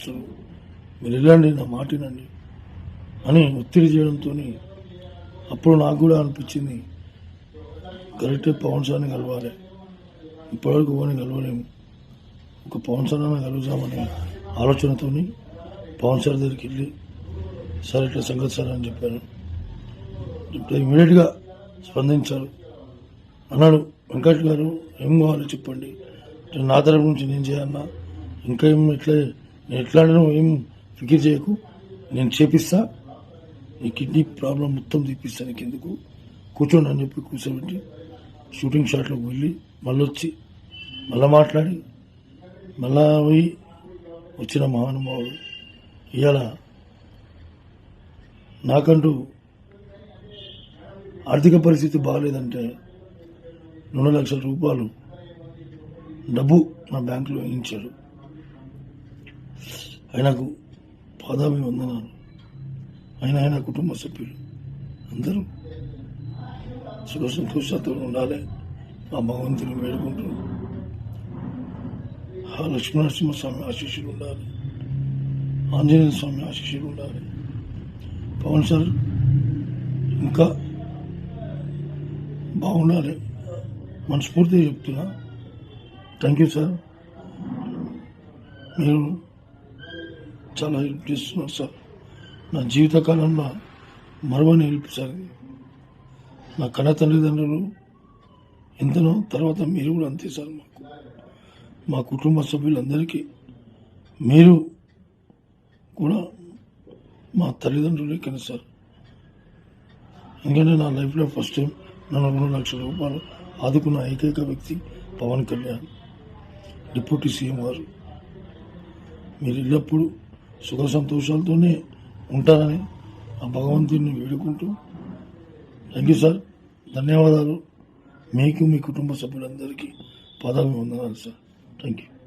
వస్తారు, మీరు వెళ్ళండి, నా మాట వినండి అని ఒత్తిడి చేయడంతో అప్పుడు నాకు కూడా అనిపించింది కరెక్టే, పవన్ సార్ని కలవాలి. ఇప్పటివరకు ఎవరిని కలవలేము, ఒక పవన్ సార్ అని కలుగుతామనే ఆలోచనతో పవన్ సార్ దగ్గరికి వెళ్ళి సార్ ఇట్లా సంగతి సార్ అని చెప్పాను. ఇప్పుడు ఇమీడియట్గా స్పందించారు. అన్నాడు, వెంకట్ గారు ఏం కావాలో చెప్పండి, నా తరపు నుంచి నేను చేయాలన్నా, ఇంకా ఏం నేను ఎట్లాంటినో ఏం ఫికిర్ చేయకు, నేను చేపిస్తా, నీ కిడ్నీ ప్రాబ్లం మొత్తం తీపిస్తా, నీకు ఎందుకు కూర్చోండి అని చెప్పి కూర్చోబెట్టి షూటింగ్ షాట్లోకి వెళ్ళి మళ్ళీ వచ్చి మళ్ళీ మాట్లాడి మళ్ళా పోయి వచ్చిన మహానుభావుడు. ఇవాళ నాకంటూ ఆర్థిక పరిస్థితి బాగాలేదంటే 2 లక్షల రూపాయలు డబ్బు నా బ్యాంకులో వేయించాడు. ఆయనకు పాదాభివందనాలు. ఆయన కుటుంబ సభ్యులు అందరూ సుఖ సంతోషాలతో ఉండాలి, ఆ భగవంతుని వేడుకుంటున్నాం. ఆ లక్ష్మీనరసింహస్వామి ఆశీస్సులు ఉండాలి, ఆంజనేయ స్వామి ఆశీస్సులు ఉండాలి. పవన్ సార్ ఇంకా బాగుండాలి, మనస్ఫూర్తిగా చెప్తున్నా. థ్యాంక్ యూ సార్, మీరు చాలా హెల్ప్ చేస్తున్నారు సార్. నా జీవితకాలంలో మరవని హెల్ప్ సార్. నా కన్న తల్లిదండ్రులు ఎంతనో, తర్వాత మీరు కూడా అంతే సార్. మా కుటుంబ సభ్యులందరికీ మీరు కూడా మా తల్లిదండ్రులే కదా సార్. ఎందుకంటే నా లైఫ్లో ఫస్ట్ టైం నన్ను 2 లక్షల రూపాయలు ఆదుకున్న ఏకైక వ్యక్తి పవన్ కళ్యాణ్, డిప్యూటీ సీఎం గారు. మీరు ఎల్లప్పుడూ సుఖ సంతోషాలతోనే ఉంటారని ఆ భగవంతుడిని వేడుకుంటూ, థ్యాంక్ యూ సార్, ధన్యవాదాలు. మీకు మీ కుటుంబ సభ్యులందరికీ పాదాభివందనాలు సార్. Thank you.